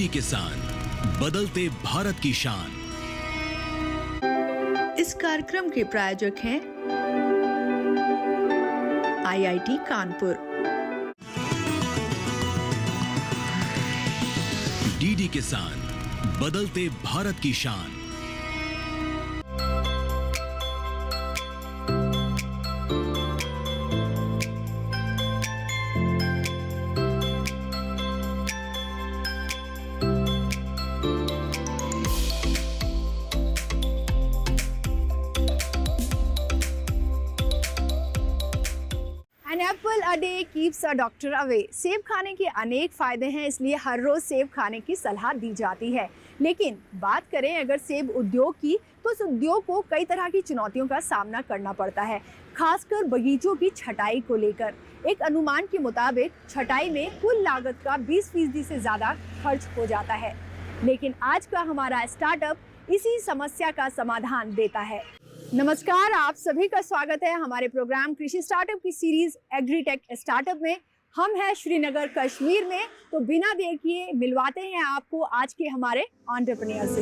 DD किसान, बदलते भारत की शान। इस कार्यक्रम के प्रायोजक हैं आईआईटी कानपुर। डीडी किसान, बदलते भारत की शान। Apple a day keeps a doctor away. सेब खाने के अनेक फ़ायदे हैं, इसलिए हर रोज़ सेब खाने की सलाह दी जाती है। लेकिन बात करें अगर सेब उद्योग की, तो इस उद्योग को कई तरह की चुनौतियों का सामना करना पड़ता है, खासकर बगीचों की छटाई को लेकर। एक अनुमान के मुताबिक छटाई में कुल लागत का 20% से ज़्यादा खर्च हो जाता है। लेकिन आज का हमारा स्टार्टअप इसी समस्या का समाधान देता है। नमस्कार, आप सभी का स्वागत है हमारे प्रोग्राम कृषि स्टार्टअप की सीरीज एग्रीटेक स्टार्टअप में। हम हैं श्रीनगर कश्मीर में, तो बिना देर किए मिलवाते हैं आपको आज के हमारे एंटरप्रेन्योर से।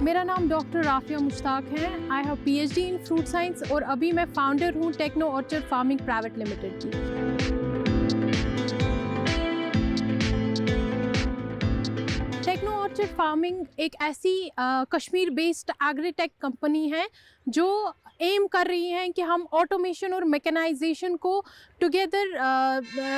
मेरा नाम डॉक्टर राफिया मुश्ताक है। I have PhD in fruit science और अभी मैं फाउंडर हूँ techno orchard farming private limited की। टेक्नो ऑर्चर्ड फार्मिंग एक ऐसी कश्मीर बेस्ड एग्रीटेक कंपनी है जो एम कर रही हैं कि हम ऑटोमेशन और मैकेनाइजेशन को टुगेदर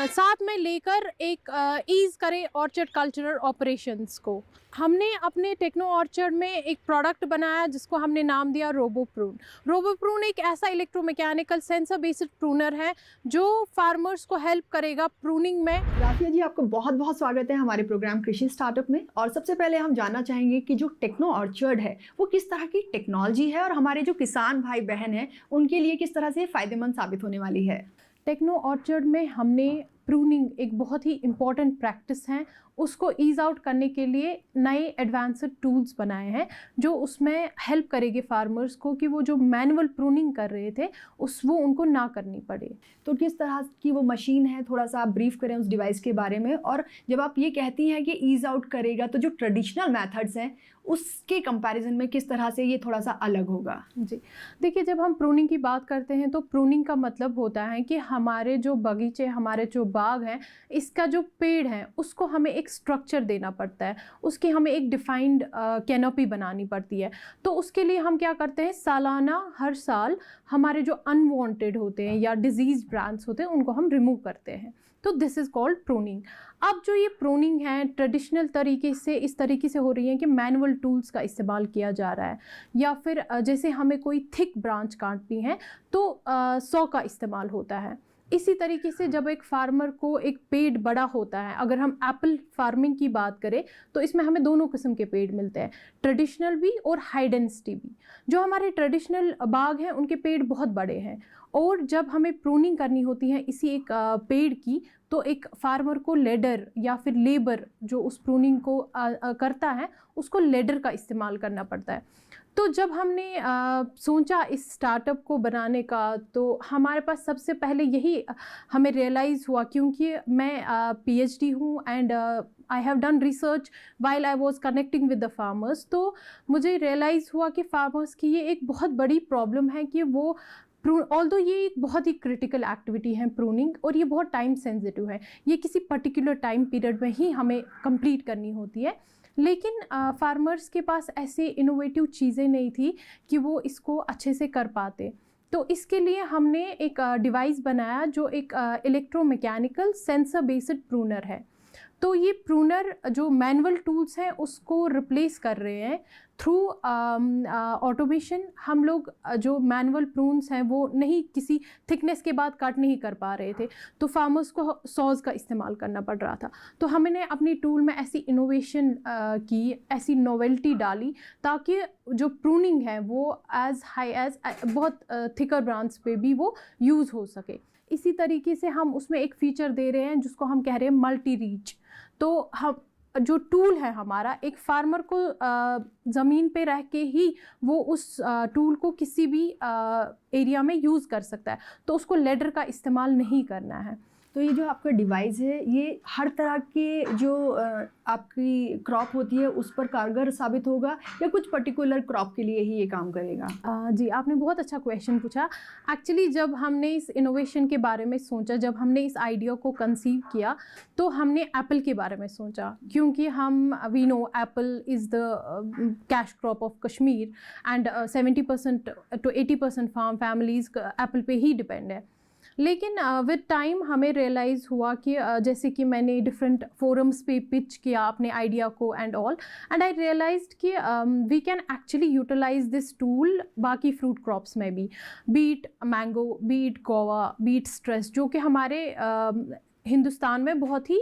साथ में लेकर एक ईज़ करें ऑर्चर्ड कल्चरल ऑपरेशंस को। हमने अपने टेक्नो ऑर्चर्ड में एक प्रोडक्ट बनाया जिसको हमने नाम दिया रोबोप्रून। रोबोप्रून एक ऐसा इलेक्ट्रोमैकेनिकल सेंसर बेस्ड प्रूनर है जो फार्मर्स को हेल्प करेगा प्रूनिंग में। राफिया जी, आपको बहुत बहुत स्वागत है हमारे प्रोग्राम कृषि स्टार्टअप में। और सबसे पहले हम जानना चाहेंगे कि जो टेक्नो ऑर्चर्ड है वो किस तरह की टेक्नोलॉजी है और हमारे जो किसान भाई बहन हैं उनके लिए किस तरह से फ़ायदेमंद साबित होने वाली है। टेक्नो ऑर्चर्ड में हमने प्रूनिंग एक बहुत ही इम्पॉर्टेंट प्रैक्टिस है, उसको ईज़ आउट करने के लिए नए एडवांस्ड टूल्स बनाए हैं जो उसमें हेल्प करेंगे फार्मर्स को कि वो जो मैनुअल प्रूनिंग कर रहे थे वो उनको ना करनी पड़े। तो किस तरह की वो मशीन है, थोड़ा सा आप ब्रीफ करें उस डिवाइस के बारे में। और जब आप ये कहती हैं कि ईज़ आउट करेगा, तो जो ट्रेडिशनल मेथड्स हैं उसके कंपैरिजन में किस तरह से ये थोड़ा सा अलग होगा? जी देखिए, जब हम प्रूनिंग की बात करते हैं तो प्रूनिंग का मतलब होता है कि हमारे जो बगीचे, हमारे जो बाग हैं, इसका जो पेड़ है उसको हमें एक स्ट्रक्चर देना पड़ता है, उसकी हमें एक डिफाइंड कैनोपी बनानी पड़ती है। तो उसके लिए हम क्या करते हैं, सालाना हर साल हमारे जो अनवांटेड होते हैं या डिजीज ब्रांड्स होते हैं उनको हम रिमूव करते हैं। तो दिस इज़ कॉल्ड प्रूनिंग। अब जो ये प्रूनिंग है ट्रेडिशनल तरीके से इस तरीके से हो रही है कि मैनुअल टूल्स का इस्तेमाल किया जा रहा है, या फिर जैसे हमें कोई थिक ब्रांच काटनी है तो सॉ का इस्तेमाल होता है। इसी तरीके से जब एक फार्मर को एक पेड़ बड़ा होता है, अगर हम एप्पल फार्मिंग की बात करें तो इसमें हमें दोनों किस्म के पेड़ मिलते हैं, ट्रेडिशनल भी और हाई डेंसिटी भी। जो हमारे ट्रेडिशनल बाग हैं उनके पेड़ बहुत बड़े हैं, और जब हमें प्रूनिंग करनी होती है इसी एक पेड़ की, तो एक फार्मर को लेडर या फिर लेबर जो उस प्रूनिंग को करता है उसको लेडर का इस्तेमाल करना पड़ता है। तो जब हमने सोचा इस स्टार्टअप को बनाने का, तो हमारे पास सबसे पहले यही हमें रियलाइज़ हुआ, क्योंकि मैं पीएचडी हूँ and I have done research while I was connecting with the farmers. तो मुझे रियलाइज़ हुआ कि फार्मर्स की ये एक बहुत बड़ी प्रॉब्लम है कि वो ऑल्दो ये एक बहुत ही क्रिटिकल एक्टिविटी है प्रूनिंग, और ये बहुत टाइम सेंसिटिव है, ये किसी पर्टिकुलर टाइम पीरियड में ही हमें कंप्लीट करनी होती है। लेकिन फार्मर्स के पास ऐसे इनोवेटिव चीज़ें नहीं थी कि वो इसको अच्छे से कर पाते। तो इसके लिए हमने एक डिवाइस बनाया जो एक इलेक्ट्रोमैकेनिकल सेंसर बेस्ड प्रूनर है। तो ये प्रूनर जो मैनुअल टूल्स हैं उसको रिप्लेस कर रहे हैं थ्रू ऑटोमेशन। हम लोग जो मैनुअल प्रून्स हैं वो नहीं, किसी थिकनेस के बाद कट नहीं कर पा रहे थे, तो फार्मर्स को सॉज का इस्तेमाल करना पड़ रहा था। तो हमने अपनी टूल में ऐसी इनोवेशन की, ऐसी नोवेल्टी डाली ताकि जो प्रूनिंग है वो एज हाई एज बहुत थिकर ब्रांच पे भी वो यूज़ हो सके। इसी तरीके से हम उसमें एक फ़ीचर दे रहे हैं जिसको हम कह रहे हैं मल्टी रीच। तो हम जो टूल है हमारा, एक फार्मर को ज़मीन पे रह के ही वो उस टूल को किसी भी एरिया में यूज़ कर सकता है, तो उसको लेडर का इस्तेमाल नहीं करना है। तो ये जो आपका डिवाइस है ये हर तरह के जो आपकी क्रॉप होती है उस पर कारगर साबित होगा या कुछ पर्टिकुलर क्रॉप के लिए ही ये काम करेगा? जी, आपने बहुत अच्छा क्वेश्चन पूछा। एक्चुअली जब हमने इस इनोवेशन के बारे में सोचा, जब हमने इस आइडिया को कंसीव किया, तो हमने एप्पल के बारे में सोचा, क्योंकि we know apple is the cash crop of Kashmir and 70% to 80% farm families apple पे ही डिपेंड है। लेकिन विद टाइम हमें रियलाइज़ हुआ कि जैसे कि मैंने डिफरेंट फोरम्स पे पिच किया अपने आइडिया को and all, and I realised कि we can actually utilise this tool बाकी फ्रूट क्रॉप्स में भी, beat mango, beat guava, beat stress, जो कि हमारे हिंदुस्तान में बहुत ही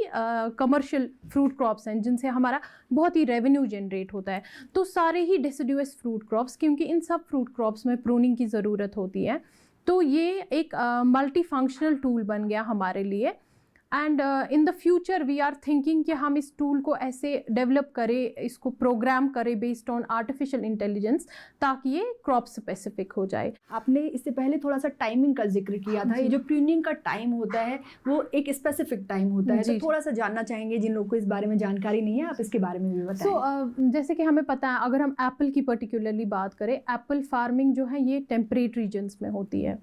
कमर्शियल फ्रूट क्रॉप्स हैं जिनसे हमारा बहुत ही रेवेन्यू जनरेट होता है। तो सारे ही डेसिडुअस फ्रूट क्रॉप्स, क्योंकि इन सब फ्रूट क्रॉप्स में प्रूनिंग की ज़रूरत होती है, तो ये एक मल्टी फंक्शनल टूल बन गया हमारे लिए। And in the future we are thinking कि हम इस टूल को ऐसे डेवलप करें, इसको प्रोग्राम करें बेस्ड ऑन आर्टिफिशियल इंटेलिजेंस, ताकि ये क्रॉप स्पेसिफिक हो जाए। आपने इससे पहले थोड़ा सा टाइमिंग का जिक्र किया था। ये जो प्रूनिंग का टाइम होता है वो एक स्पेसिफिक टाइम होता है, तो थोड़ा सा जानना चाहेंगे जिन लोगों को इस बारे में जानकारी नहीं है, आप इसके बारे में भी बताएं। जैसे कि हमें पता है, अगर हम एप्पल की पर्टिकुलरली बात करें, एप्पल फार्मिंग जो है ये टेम्परेट रीजन्स में होती है,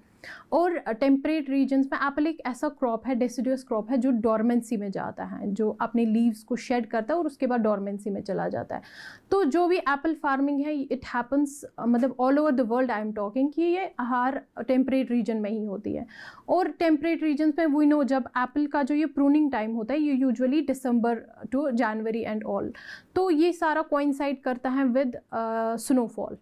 और टेम्परेट रीजन्स में एप्पल एक ऐसा क्रॉप है, डेसिडुअस क्रॉप है, जो डॉर्मेंसी में जाता है, जो अपने लीव्स को शेड करता है और उसके बाद डॉर्मेंसी में चला जाता है। तो जो भी एप्पल फार्मिंग है, इट हैपन्स मतलब all over the world, I am talking, कि ये हर टेम्परेट रीजन में ही होती है। और टेम्परेट रीजन्स में वी नो जब एप्पल का जो ये प्रूनिंग टाइम होता है, ये usually December to January and all, तो ये सारा कोइंसाइड करता है विद स्नोफॉल।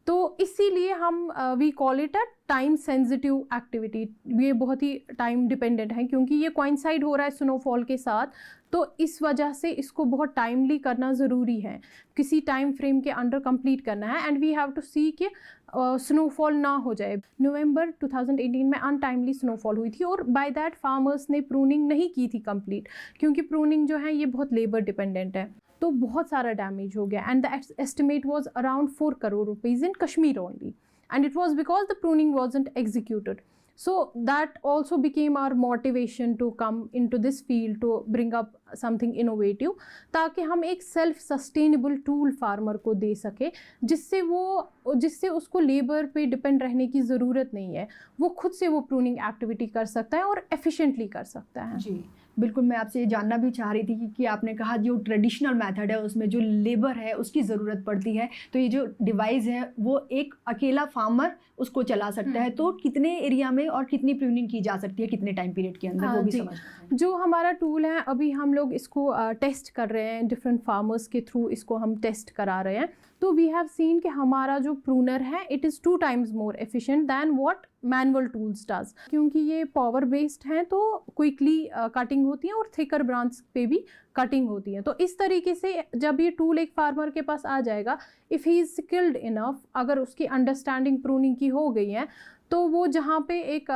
तो इसीलिए हम we call it a time sensitive activity. ये बहुत ही टाइम डिपेंडेंट है, क्योंकि ये कोइंसाइड हो रहा है स्नोफॉल के साथ, तो इस वजह से इसको बहुत टाइमली करना ज़रूरी है, किसी टाइम फ्रेम के अंडर कंप्लीट करना है। एंड वी हैव टू सी कि स्नोफॉल ना हो जाए। नवंबर 2018 में अनटाइमली स्नोफॉल हुई थी, और बाय दैट फार्मर्स ने प्रूनिंग नहीं की थी कंप्लीट, क्योंकि प्रूनिंग जो है ये बहुत लेबर डिपेंडेंट है, तो बहुत सारा डैमेज हो गया। And the estimate was around 4 crore rupees in Kashmir only, and it was because the pruning wasn't executed. So that also became our motivation to come into this field, to bring up something innovative, ताकि हम एक self sustainable tool farmer को दे सके, जिससे उसको labour पे depend रहने की ज़रूरत नहीं है, वो खुद से वो प्रूनिंग एक्टिविटी कर सकता है और एफिशिएंटली कर सकता है। जी बिल्कुल, मैं आपसे ये जानना भी चाह रही थी कि आपने कहा जो ट्रेडिशनल मेथड है उसमें जो लेबर है उसकी ज़रूरत पड़ती है, तो ये जो डिवाइस है वो एक अकेला फार्मर उसको चला सकता है। तो कितने एरिया में और कितनी प्रूनिंग की जा सकती है, कितने टाइम पीरियड के अंदर, वो भी समझना है। जो हमारा टूल है, अभी हम लोग इसको टेस्ट कर रहे हैं, डिफरेंट फार्मर्स के थ्रू इसको हम टेस्ट करा रहे हैं। तो वी हैव सीन कि हमारा जो प्रूनर है, it is 2 times more efficient than what manual tools does, क्योंकि ये पावर बेस्ड हैं, तो क्विकली कटिंग होती है और थिकर ब्रांच पे भी कटिंग होती है। तो इस तरीके से जब ये टूल एक फार्मर के पास आ जाएगा, if he is skilled enough, अगर उसकी अंडरस्टैंडिंग प्रूनिंग की हो गई है, तो वो जहाँ पे एक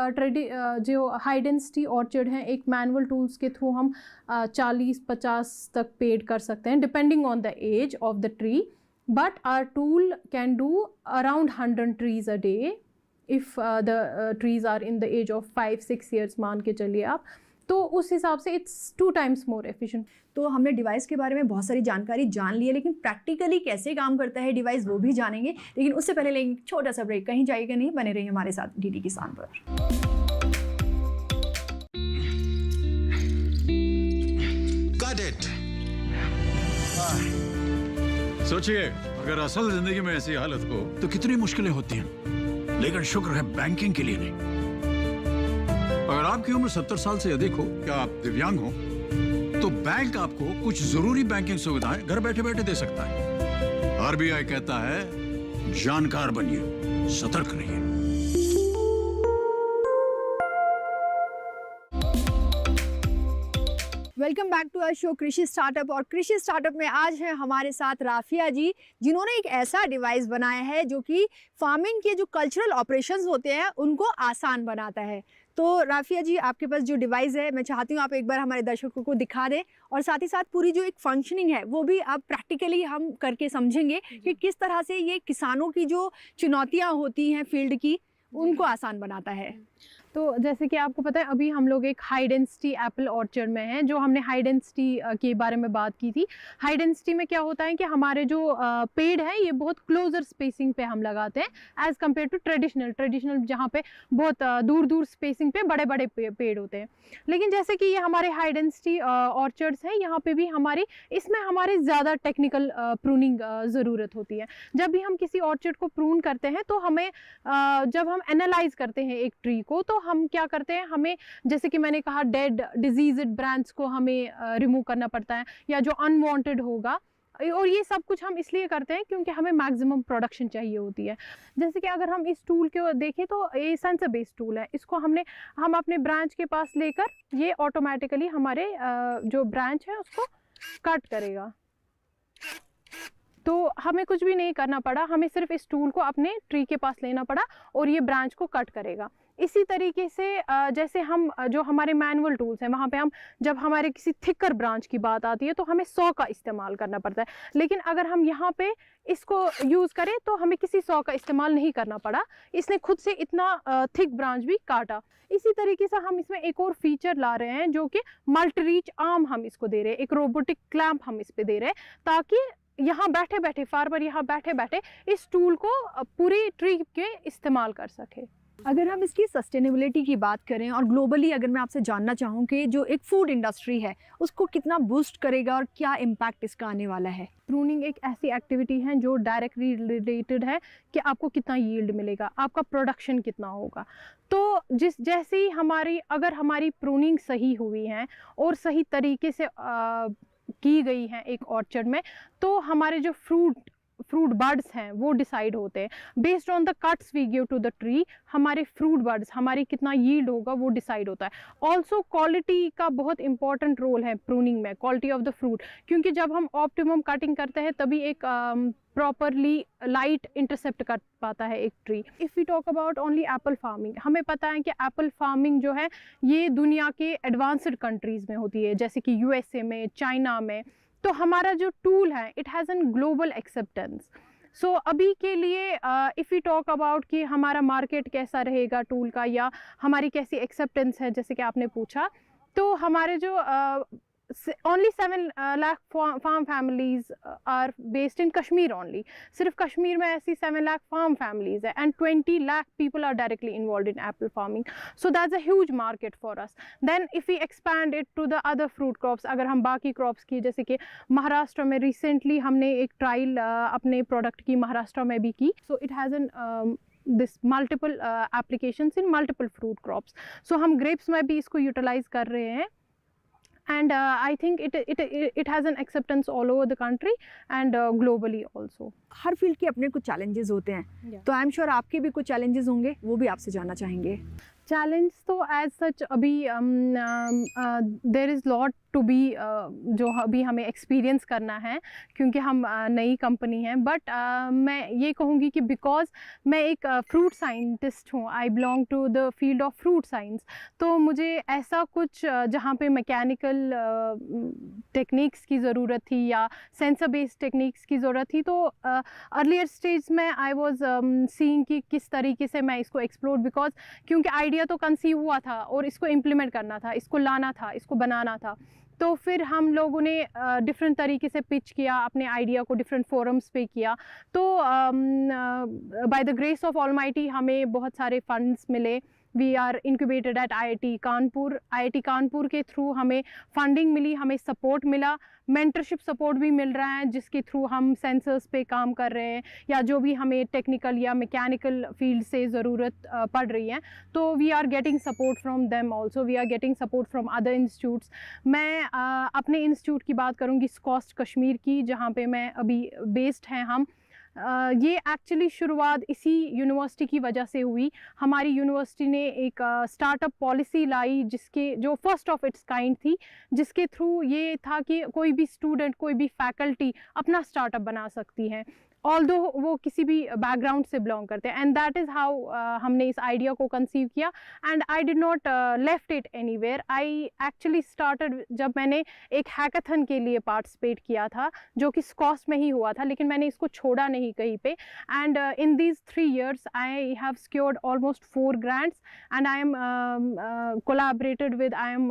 जो हाई डेंसिटी ऑर्चर्ड है, एक मैनुअल टूल्स के थ्रू हम 40-50 तक पेड कर सकते हैं, depending on the age of the tree. But our tool can do around 100 trees a day if the trees are in the age of 5-6 years, मान के चलिए आप, तो उस हिसाब से इट्स 2 times मोर एफिशिएंट। तो हमने डिवाइस के बारे में बहुत सारी जानकारी जान ली है, लेकिन प्रैक्टिकली कैसे काम करता है डिवाइस वो भी जानेंगे। लेकिन उससे पहले लेंगे छोटा सा ब्रेक, कहीं जाइएगा नहीं, बने रहिए हमारे साथ डीडी किसान पर। Got it. सोचिए, अगर असल जिंदगी में ऐसी हालत हो तो कितनी मुश्किलें होती हैं, लेकिन शुक्र है बैंकिंग के लिए नहीं। अगर आपकी उम्र 70 साल से अधिक हो, क्या आप दिव्यांग हो, तो बैंक आपको कुछ जरूरी बैंकिंग सुविधाएं घर बैठे बैठे दे सकता है। आरबीआई कहता है, जानकार बनिए, सतर्क रहिए। Welcome back to our show कृषि स्टार्टअप। और कृषि स्टार्टअप में आज है हमारे साथ राफिया जी, जिन्होंने एक ऐसा डिवाइस बनाया है जो कि फार्मिंग के जो कल्चरल ऑपरेशंस होते हैं उनको आसान बनाता है। तो राफिया जी, आपके पास जो डिवाइस है, मैं चाहती हूँ आप एक बार हमारे दर्शकों को दिखा दें, और साथ ही साथ पूरी जो एक फंक्शनिंग है वो भी आप प्रैक्टिकली हम करके समझेंगे कि किस तरह से ये किसानों की जो चुनौतियाँ होती हैं फील्ड की, उनको आसान बनाता है। तो जैसे कि आपको पता है, अभी हम लोग एक हाई डेंसिटी एप्पल ऑर्चर्ड में हैं, जो हमने हाई डेंसिटी के बारे में बात की थी। हाई डेंसिटी में क्या होता है कि हमारे जो पेड़ हैं ये बहुत क्लोजर स्पेसिंग पे हम लगाते हैं एज़ कम्पेयर टू ट्रेडिशनल जहाँ पे बहुत दूर दूर स्पेसिंग पे बड़े बड़े पेड़ होते हैं। लेकिन जैसे कि ये हमारे हाई डेंसिटी ऑर्चर्ड्स हैं, यहाँ पे भी इसमें हमारे ज़्यादा टेक्निकल प्रूनिंग ज़रूरत होती है। जब भी हम किसी ऑर्चर्ड को प्रून करते हैं तो हमें जब हम एनालाइज करते हैं एक ट्री को, तो हम क्या करते हैं, हमें जैसे कि मैंने कहा डेड डिजीज्ड ब्रांच को हमें रिमूव करना पड़ता है, या जो अनवांटेड होगा, और ये सब कुछ हम इसलिए करते हैं क्योंकि हमें मैक्सिमम प्रोडक्शन चाहिए होती है। जैसे कि अगर हम इस टूल को देखें तो ये सेंसर बेस्ड टूल है। इसको हम अपने ब्रांच के पास लेकर ये ऑटोमेटिकली हमारे जो ब्रांच है उसको कट करेगा। तो हमें कुछ भी नहीं करना पड़ा, हमें सिर्फ इस टूल को अपने ट्री के पास लेना पड़ा और ये ब्रांच को कट करेगा। इसी तरीके से जैसे हम जो हमारे मैनुअल टूल्स हैं, वहाँ पे हम जब हमारे किसी थिकर ब्रांच की बात आती है तो हमें 100 का इस्तेमाल करना पड़ता है, लेकिन अगर हम यहाँ पे इसको यूज़ करें तो हमें किसी 100 का इस्तेमाल नहीं करना पड़ा। इसने खुद से इतना थिक ब्रांच भी काटा। इसी तरीके से हम इसमें एक और फीचर ला रहे हैं, जो कि मल्टी रीच आर्म हम इसको दे रहे हैं, एक रोबोटिक क्लैंप हम इस पे दे रहे हैं, ताकि यहाँ बैठे बैठे फार्मर यहाँ बैठे बैठे इस टूल को पूरी ट्री के इस्तेमाल कर सके। अगर हम इसकी सस्टेनेबिलिटी की बात करें और ग्लोबली अगर मैं आपसे जानना चाहूँ कि जो एक फूड इंडस्ट्री है उसको कितना बूस्ट करेगा और क्या इम्पैक्ट इसका आने वाला है। प्रूनिंग एक ऐसी एक्टिविटी है जो डायरेक्टली रिलेटेड है कि आपको कितना यील्ड मिलेगा, आपका प्रोडक्शन कितना होगा। तो जैसे ही अगर हमारी प्रूनिंग सही हुई है और सही तरीके से की गई है एक ऑर्चर्ड में, तो हमारे जो फ्रूट बर्ड्स हैं वो डिसाइड होते हैं based on the cuts we give to the tree. हमारे फ्रूट बर्ड्स, हमारी कितना यील्ड होगा वो डिसाइड होता है। ऑल्सो क्वालिटी का बहुत इंपॉर्टेंट रोल है प्रूनिंग में, क्वालिटी ऑफ द फ्रूट, क्योंकि जब हम ऑप्टिमम कटिंग करते हैं तभी एक प्रॉपरली लाइट इंटरसेप्ट कर पाता है एक tree. If we talk about only apple farming, हमें पता है कि एप्पल फार्मिंग जो है ये दुनिया के एडवांस्ड कंट्रीज़ में होती है, जैसे कि यूएसए में, चाइना में। तो हमारा जो टूल है it has an global acceptance. So अभी के लिए इफ़ वी टॉक अबाउट कि हमारा मार्केट कैसा रहेगा टूल का, या हमारी कैसी एक्सेप्टेंस है, जैसे कि आपने पूछा, तो हमारे जो only 7 lakh farm families are based in Kashmir only. सिर्फ कश्मीर में ऐसी 7 lakh farm families है, and 20 lakh people are directly involved in apple farming. So that's a huge market for us. Then if we expand it to the other fruit crops, अगर हम बाकी crops की, जैसे कि महाराष्ट्र में recently हमने एक ट्रायल अपने प्रोडक्ट की महाराष्ट्र में भी की। So it has an this multiple applications in multiple fruit crops. So हम grapes में भी इसको utilize कर रहे हैं, and I think it has an acceptance all over the country and globally also. Her field के अपने कुछ चैलेंजेस होते हैं, तो आई एम श्योर आपके भी कुछ चैलेंजेस होंगे, वो भी आपसे जानना चाहेंगे। चैलेंज तो एज सच अभी there is lot to be जो अभी हमें एक्सपीरियंस करना है, क्योंकि हम नई कंपनी हैं। बट मैं ये कहूँगी कि बिकॉज मैं एक फ्रूट साइंटिस्ट हूँ, I belong to the field of fruit science, तो मुझे ऐसा कुछ जहाँ पे मैकेनिकल टेक्निक्स की ज़रूरत थी या सेंसर बेस्ड टेक्निक्स की ज़रूरत थी, तो अर्लियर स्टेज में आई वाज सीइंग कि किस तरीके से मैं इसको एक्सप्लोर, बिकॉज क्योंकि आइडिया तो कंसीव हुआ था और इसको इम्प्लीमेंट करना था, इसको लाना था, इसको बनाना था। तो फिर हम लोगों ने डिफरेंट तरीके से पिच किया, अपने आइडिया को डिफरेंट फोरम्स पे किया। तो by the grace of almighty हमें बहुत सारे फंड्स मिले। We are incubated at IIT Kanpur. IIT Kanpur के थ्रू हमें फंडिंग मिली, हमें सपोर्ट मिला, मेंटरशिप सपोर्ट भी मिल रहा है, जिसके थ्रू हम सेंसर्स पे काम कर रहे हैं, या जो भी हमें टेक्निकल या मैकेनिकल फील्ड से ज़रूरत पड़ रही है, तो we are getting support from them also. We are getting support from other institutes. मैं अपने इंस्टीट्यूट की बात करूँगी, स्कॉस्ट कश्मीर की, जहाँ पे मैं अभी बेस्ड हैं हम। ये एक्चुअली शुरुआत इसी यूनिवर्सिटी की वजह से हुई। हमारी यूनिवर्सिटी ने एक स्टार्टअप पॉलिसी लाई, जो फर्स्ट ऑफ इट्स काइंड थी, जिसके थ्रू ये था कि कोई भी स्टूडेंट, कोई भी फैकल्टी अपना स्टार्टअप बना सकती है। ऑल्दो वो किसी भी बैकग्राउंड से बिलोंग करते हैं, एंड दैट इज़ हाउ हमने इस आइडिया को कंसीव किया। And I did not left it anywhere, I actually started जब मैंने एक हैकाथन के लिए पार्टिसिपेट किया था जो कि स्कॉस में ही हुआ था, लेकिन मैंने इसको छोड़ा नहीं कहीं पे। And in these 3 years I have secured almost 4 grants, and I am collaborated with, I am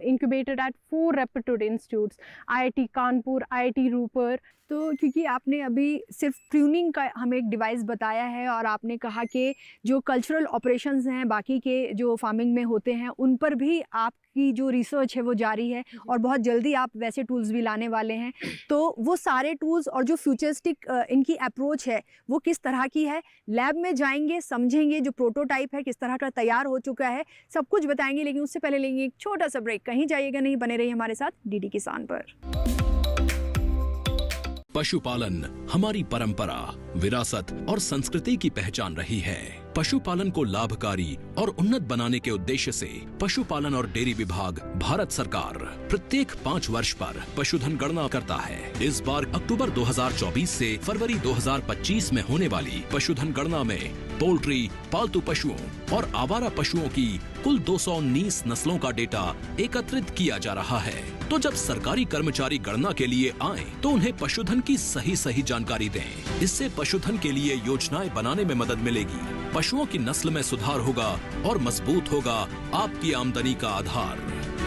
incubated at 4 reputed institutes, IIT Kanpur, IIT रूपर। तो क्योंकि आपने अभी सिर्फ प्रूनिंग का हमें एक डिवाइस बताया है और आपने कहा कि जो कल्चरल ऑपरेशंस हैं बाकी के जो फार्मिंग में होते हैं उन पर भी आपकी जो रिसर्च है वो जारी है और बहुत जल्दी आप वैसे टूल्स भी लाने वाले हैं। तो वो सारे टूल्स और जो फ्यूचरिस्टिक इनकी अप्रोच है वो किस तरह की है, लैब में जाएंगे, समझेंगे जो प्रोटोटाइप है किस तरह का तैयार हो चुका है, सब कुछ बताएंगे। लेकिन उससे पहले लेंगे एक छोटा सा ब्रेक। कहीं जाइएगा नहीं, बने रहिए हमारे साथ डीडी किसान पर। पशुपालन हमारी परंपरा, विरासत और संस्कृति की पहचान रही है। पशुपालन को लाभकारी और उन्नत बनाने के उद्देश्य से पशुपालन और डेयरी विभाग भारत सरकार प्रत्येक 5 वर्ष पर पशुधन गणना करता है। इस बार अक्टूबर 2024 से फरवरी 2025 में होने वाली पशुधन गणना में पोल्ट्री, पालतू पशुओं और आवारा पशुओं की कुल 219 नस्लों का डेटा एकत्रित किया जा रहा है। तो जब सरकारी कर्मचारी गणना के लिए आए तो उन्हें पशुधन की सही जानकारी दें। इससे पशुधन के लिए योजनाएं बनाने में मदद मिलेगी, पशुओं की नस्ल में सुधार होगा और मजबूत होगा आपकी आमदनी का आधार।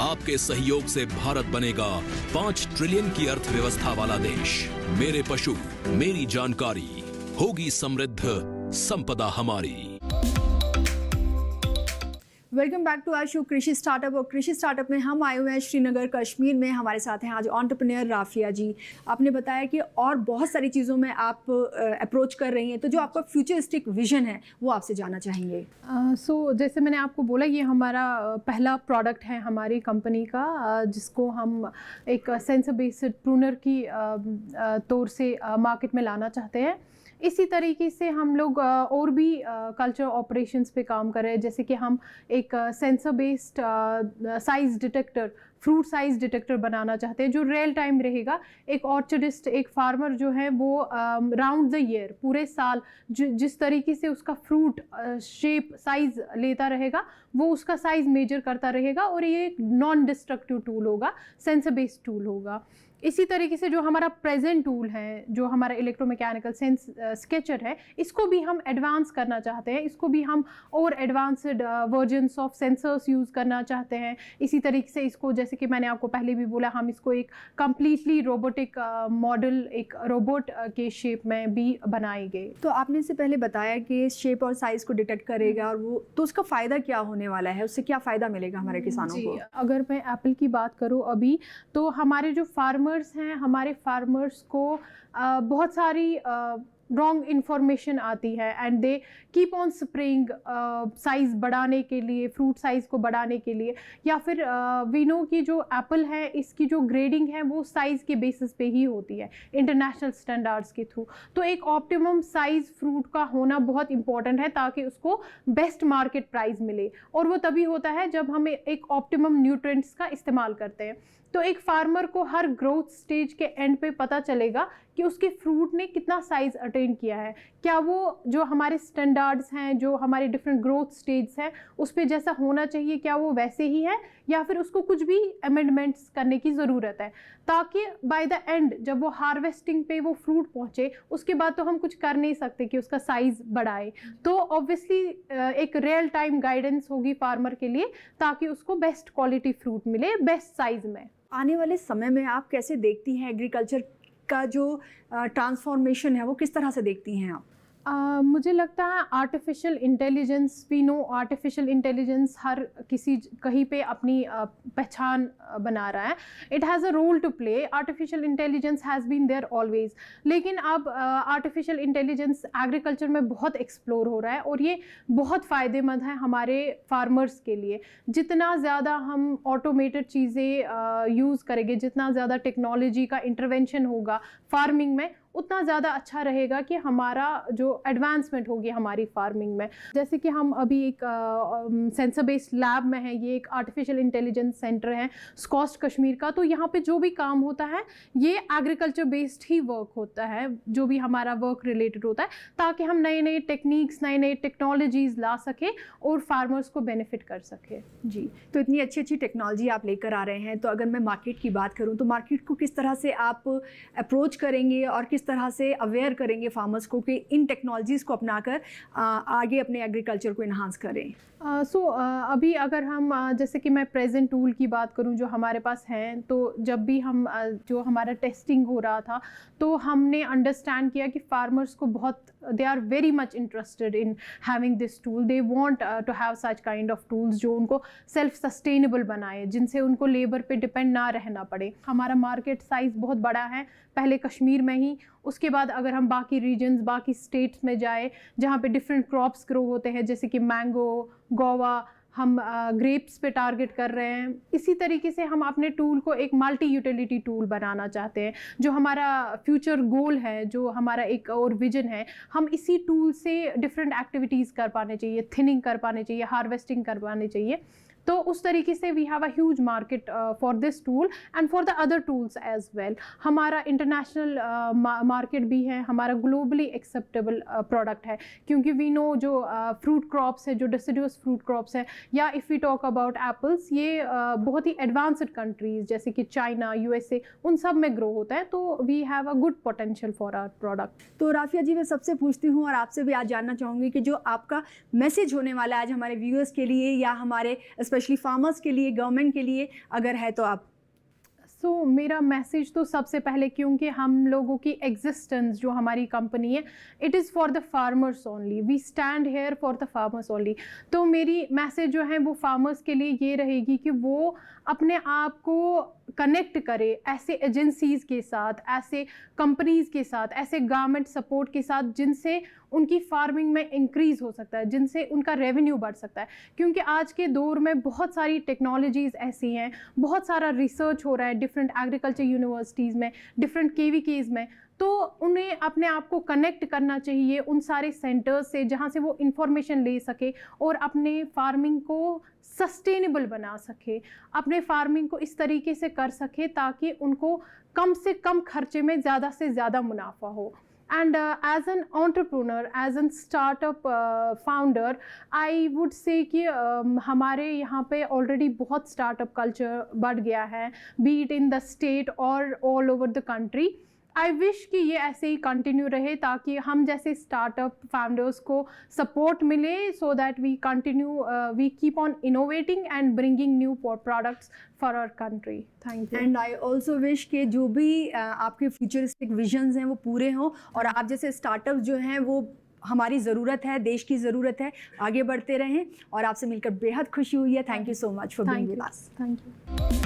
आपके सहयोग से भारत बनेगा 5 ट्रिलियन की अर्थव्यवस्था वाला देश। मेरे पशु, मेरी जानकारी, होगी समृद्ध संपदा हमारी। Welcome back to our show कृषि स्टार्टअप। और कृषि स्टार्टअप में हम आए हुए हैं श्रीनगर कश्मीर में। हमारे साथ हैं आज एंटरप्रेन्योर राफिया जी। आपने बताया कि और बहुत सारी चीज़ों में आप अप्रोच कर रही हैं, तो जो आपका फ्यूचरिस्टिक विजन है वो आपसे जानना चाहेंगे। जैसे मैंने आपको बोला, ये हमारा पहला प्रोडक्ट है हमारी कंपनी का, जिसको हम एक सेंसर बेस्ड प्रूनर की तौर से मार्केट में लाना चाहते हैं। इसी तरीके से हम लोग और भी कल्चर ऑपरेशंस पे काम कर रहे हैं, जैसे कि हम एक sensor based size detector, fruit size detector बनाना चाहते हैं जो रियल टाइम रहेगा। एक ऑर्चर्डिस्ट, एक फार्मर जो है वो राउंड द ईयर, पूरे साल जिस तरीके से उसका फ्रूट शेप साइज़ लेता रहेगा वो उसका साइज़ मेजर करता रहेगा, और ये एक नॉन डिस्ट्रक्टिव टूल होगा, सेंसर बेस्ड टूल होगा। इसी तरीके से जो हमारा प्रेजेंट टूल है, जो हमारा इलेक्ट्रोमैकेनिकल सेंस स्केचर है, इसको भी हम एडवांस करना चाहते हैं। इसको भी हम और advanced versions of sensors use करना चाहते हैं। इसी तरीके से इसको, जैसे कि मैंने आपको पहले भी बोला, हम इसको एक कम्प्लीटली रोबोटिक मॉडल, एक रोबोट के शेप में भी बनाएंगे। तो आपने इससे पहले बताया कि शेप और साइज़ को डिटेक्ट करेगा, और वो तो उसका फ़ायदा क्या होने वाला है, उससे क्या फ़ायदा मिलेगा हमारे किसानों को? अगर मैं एप्पल की बात करूँ अभी, तो हमारे जो फार्मर्स हैं, हमारे फार्मर्स को बहुत सारी रॉन्ग इन्फॉर्मेशन आती है, and they keep on spraying size बढ़ाने के लिए, फ्रूट साइज़ को बढ़ाने के लिए, या फिर वी नो कि जो एप्पल है इसकी जो ग्रेडिंग है वो साइज़ के बेसिस पे ही होती है इंटरनेशनल स्टैंडर्ड्स के थ्रू। तो एक ऑप्टिमम साइज़ फ्रूट का होना बहुत इंपॉर्टेंट है ताकि उसको बेस्ट मार्केट प्राइस मिले, और वो तभी होता है जब हम एक ऑप्टिमम न्यूट्रिएंट्स का इस्तेमाल करते हैं। तो एक फार्मर को हर ग्रोथ स्टेज के एंड पे पता चलेगा कि उसके फ्रूट ने कितना साइज़ अटेन किया है, क्या वो जो हमारे स्टैंडर्ड्स हैं, जो हमारे डिफरेंट ग्रोथ स्टेज हैं, उस पे जैसा होना चाहिए क्या वो वैसे ही है, या फिर उसको कुछ भी अमेंडमेंट्स करने की ज़रूरत है, ताकि बाय द एंड जब वो हार्वेस्टिंग पे वो फ्रूट पहुँचे उसके बाद तो हम कुछ कर नहीं सकते कि उसका साइज़ बढ़ाए। तो ऑब्वियसली एक रियल टाइम गाइडेंस होगी फार्मर के लिए, ताकि उसको बेस्ट क्वालिटी फ्रूट मिले बेस्ट साइज़ में। आने वाले समय में आप कैसे देखती हैं एग्रीकल्चर का जो ट्रांसफॉर्मेशन है वो किस तरह से देखती हैं आप? मुझे लगता है artificial intelligence, we know artificial intelligence हर किसी कहीं पे अपनी पहचान बना रहा है। It has a role to play. Artificial intelligence has been there always, लेकिन अब आर्टिफिशियल इंटेलिजेंस एग्रीकल्चर में बहुत एक्सप्लोर हो रहा है, और ये बहुत फ़ायदेमंद है हमारे फार्मर्स के लिए। जितना ज़्यादा हम ऑटोमेटेड चीज़ें यूज़ करेंगे, जितना ज़्यादा टेक्नोलॉजी का इंटरवेंशन होगा फार्मिंग में, उतना ज़्यादा अच्छा रहेगा कि हमारा जो एडवांसमेंट होगी हमारी फार्मिंग में। जैसे कि हम अभी एक सेंसर बेस्ड लैब में है, ये एक आर्टिफिशियल इंटेलिजेंस सेंटर है स्कॉस्ट कश्मीर का। तो यहाँ पे जो भी काम होता है ये एग्रीकल्चर बेस्ड ही वर्क होता है, जो भी हमारा वर्क रिलेटेड होता है, ताकि हम नए नए टेक्निक्स, नए नए टेक्नोलॉजीज़ ला सके और फार्मर्स को बेनिफिट कर सके। जी, तो इतनी अच्छी अच्छी टेक्नोलॉजी आप लेकर आ रहे हैं, तो अगर मैं मार्केट की बात करूं तो मार्केट को किस तरह से आप अप्रोच करेंगे और किस तरह से अवेयर करेंगे फार्मर्स को कि इन टेक्नोलॉजीज़ को अपनाकर आगे अपने एग्रीकल्चर को इन्हांस करें? अभी अगर हम जैसे कि मैं प्रेजेंट टूल की बात करूं जो हमारे पास हैं, तो जब भी हम जो हमारा टेस्टिंग हो रहा था तो हमने अंडरस्टैंड किया कि फार्मर्स को बहुत, they are very much interested in having this tool. They want to have such kind of tools जो उनको सेल्फ सस्टेनेबल बनाए, जिनसे उनको लेबर पे डिपेंड ना रहना पड़े। हमारा मार्केट साइज़ बहुत बड़ा है, पहले कश्मीर में ही, उसके बाद अगर हम बाकी रीजन्स, बाकी स्टेट्स में जाए जहाँ पे डिफरेंट क्रॉप्स ग्रो होते हैं, जैसे कि मैंगो, गोवा, हम ग्रेप्स पे टारगेट कर रहे हैं। इसी तरीके से हम अपने टूल को एक मल्टी यूटिलिटी टूल बनाना चाहते हैं। जो हमारा फ्यूचर गोल है, जो हमारा एक और विजन है, हम इसी टूल से डिफरेंट एक्टिविटीज़ कर पाने चाहिए, थिनिंग कर पाने चाहिए, हार्वेस्टिंग कर पाने चाहिए। तो उस तरीके से we have a huge market for this tool and for the other tools as well. हमारा इंटरनेशनल मार्केट भी है, हमारा ग्लोबली एक्सेप्टेबल प्रोडक्ट है, क्योंकि वी नो जो फ्रूट क्रॉप्स है, जो डिसिडुअस फ्रूट क्रॉप्स है, या if we talk about apples, ये बहुत ही एडवांस्ड कंट्रीज़ जैसे कि चाइना, USA, उन सब में ग्रो होता है। तो we have a good potential for our product. तो राफिया जी, मैं सबसे पूछती हूँ और आपसे भी आज जानना चाहूँगी कि जो आपका मैसेज होने वाला है आज हमारे व्यूअर्स के लिए या हमारे स्पेशली फार्मर्स के लिए, गवर्नमेंट के लिए, अगर है तो आप। मेरा मैसेज तो सबसे पहले, क्योंकि हम लोगों की एग्जिस्टेंस, जो हमारी कंपनी है, it is for the farmers only, we stand here for the farmers only. तो मेरी मैसेज जो है वो फार्मर्स के लिए ये रहेगी कि वो अपने आप को कनेक्ट करे ऐसे एजेंसीज़ के साथ, ऐसे कंपनीज़ के साथ, ऐसे गवर्नमेंट सपोर्ट के साथ, जिनसे उनकी फार्मिंग में इंक्रीज़ हो सकता है, जिनसे उनका रेवेन्यू बढ़ सकता है। क्योंकि आज के दौर में बहुत सारी टेक्नोलॉजीज़ ऐसी हैं, बहुत सारा रिसर्च हो रहा है डिफरेंट एग्रीकल्चर यूनिवर्सिटीज़ में, डिफरेंट KVKs में। तो उन्हें अपने आप को कनेक्ट करना चाहिए उन सारे सेंटर्स से, जहाँ से वो इंफॉर्मेशन ले सके और अपने फार्मिंग को सस्टेनेबल बना सके, अपने फार्मिंग को इस तरीके से कर सके ताकि उनको कम से कम खर्चे में ज़्यादा से ज़्यादा मुनाफा हो। And as an entrepreneur, as a startup founder, I would say कि हमारे यहाँ पे already बहुत startup culture बढ़ गया है, be it in the state or all over the country. I wish कि ये ऐसे ही कंटिन्यू रहे, ताकि हम जैसे स्टार्टअप फाउंडर्स को सपोर्ट मिले, so that we continue, we keep on innovating and bringing new products for our country. Thank you. And I also wish कि जो भी आपके फ्यूचरिस्टिक विजन्स हैं वो पूरे हों, और आप जैसे स्टार्टअप जो हैं वो हमारी ज़रूरत है, देश की ज़रूरत है, आगे बढ़ते रहें। और आपसे मिलकर बेहद खुशी हुई है। Thank you so much for being with us. Thank you.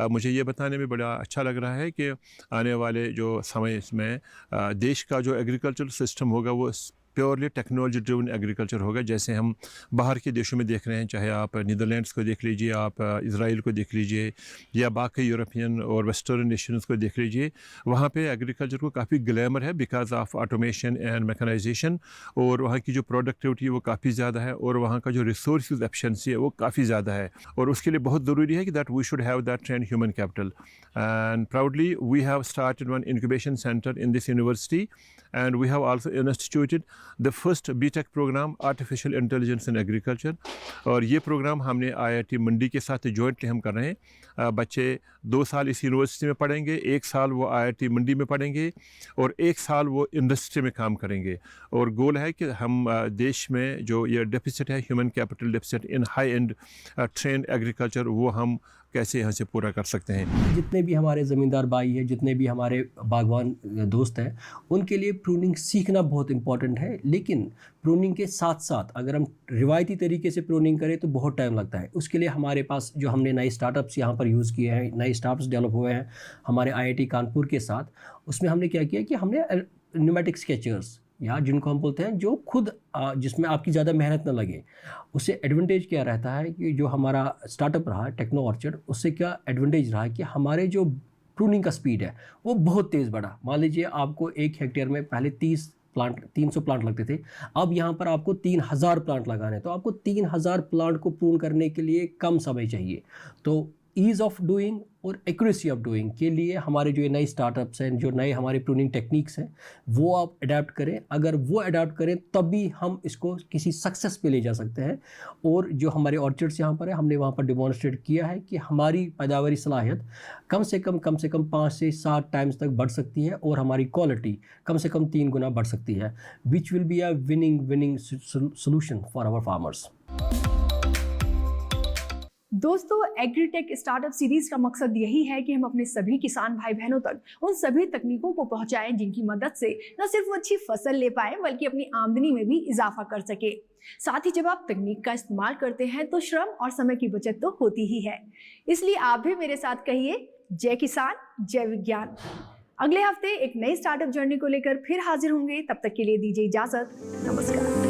मुझे ये बताने में बड़ा अच्छा लग रहा है कि आने वाले जो समय इसमें देश का जो एग्रीकल्चर सिस्टम होगा वो प्योरली टेक्नोलॉजी ड्रिवन एग्रीकल्चर होगा। जैसे हम बाहर के देशों में देख रहे हैं, चाहे आप नीदरलैंड्स को देख लीजिए, आप इज़राइल को देख लीजिए, या बाकी यूरोपियन और वेस्टर्न नेशंस को देख लीजिए, वहाँ पे एग्रीकल्चर को काफ़ी ग्लैमर है because of automation and mechanisation, और वहाँ की जो प्रोडक्टिविटी है वो काफ़ी ज़्यादा है, और वहाँ का जो रिसोर्स एफिशिएंसी है वो काफ़ी ज़्यादा है। और उसके लिए बहुत ज़रूरी है कि that we should have that trained human capital. And proudly we have started one incubation centre in this university, and we have also instituted the first BTech programme artificial intelligence in agriculture. और ये programme हमने IIT मंडी के साथ jointly हम कर रहे हैं। बच्चे 2 साल इस यूनिवर्सिटी में पढ़ेंगे, 1 साल वो IIT मंडी में पढ़ेंगे, और 1 साल वो इंडस्ट्री में काम करेंगे। और गोल है कि हम देश में जो ये डेफिसिट है, human capital deficit in high and trend agriculture, वो हम कैसे यहाँ से पूरा कर सकते हैं। जितने भी हमारे ज़मींदार भाई हैं, जितने भी हमारे बागवान दोस्त हैं, उनके लिए प्रूनिंग सीखना बहुत इम्पॉर्टेंट है। लेकिन प्रूनिंग के साथ साथ अगर हम रिवायती तरीके से प्रूनिंग करें तो बहुत टाइम लगता है। उसके लिए हमारे पास जो हमने नए स्टार्टअप्स यहाँ पर यूज़ किए हैं, नए स्टार्टअप्स डेवलप हुए हैं हमारे IIT कानपुर के साथ, उसमें हमने क्या किया कि हमने न्यूमेटिक स्केचर्स, या जिनको हम बोलते हैं जो खुद जिसमें आपकी ज़्यादा मेहनत ना लगे, उससे एडवांटेज क्या रहता है कि जो हमारा स्टार्टअप रहा टेक्नो ऑर्चर्ड, उससे क्या एडवांटेज रहा है कि हमारे जो प्रूनिंग का स्पीड है वो बहुत तेज़ बढ़ा। मान लीजिए आपको 1 हेक्टेयर में पहले 300 प्लांट लगते थे, अब यहाँ पर आपको 3000 प्लांट लगाने हैं। तो आपको 3000 प्लांट को प्रून करने के लिए कम समय चाहिए। तो ईज़ ऑफ डूइंग और एक्यूरेसी ऑफ डूइंग के लिए हमारे जो ये नए स्टार्टअप्स हैं, जो नए हमारे प्रूनिंग टेक्निक्स हैं, वो आप अडाप्ट करें। अगर वो अडाप्ट करें तभी हम इसको किसी सक्सेस पे ले जा सकते हैं। और जो हमारे ऑर्चर्ड्स यहाँ पर है, हमने वहाँ पर डिमॉन्स्ट्रेट किया है कि हमारी पैदावारी सलाहियत कम से कम 5 से 7 टाइम्स तक बढ़ सकती है और हमारी क्वालिटी कम से कम 3 गुना बढ़ सकती है, which will be a winning solution for our farmers. दोस्तों, एग्रीटेक स्टार्टअप सीरीज का मकसद यही है कि हम अपने सभी किसान भाई बहनों तक उन सभी तकनीकों को पहुंचाएं जिनकी मदद से न सिर्फ वो अच्छी फसल ले पाए बल्कि अपनी आमदनी में भी इजाफा कर सके। साथ ही जब आप तकनीक का इस्तेमाल करते हैं तो श्रम और समय की बचत तो होती ही है। इसलिए आप भी मेरे साथ कहिए, जय किसान जय विज्ञान। अगले हफ्ते एक नई स्टार्टअप जर्नी को लेकर फिर हाजिर होंगे। तब तक के लिए दीजिए इजाजत। नमस्कार।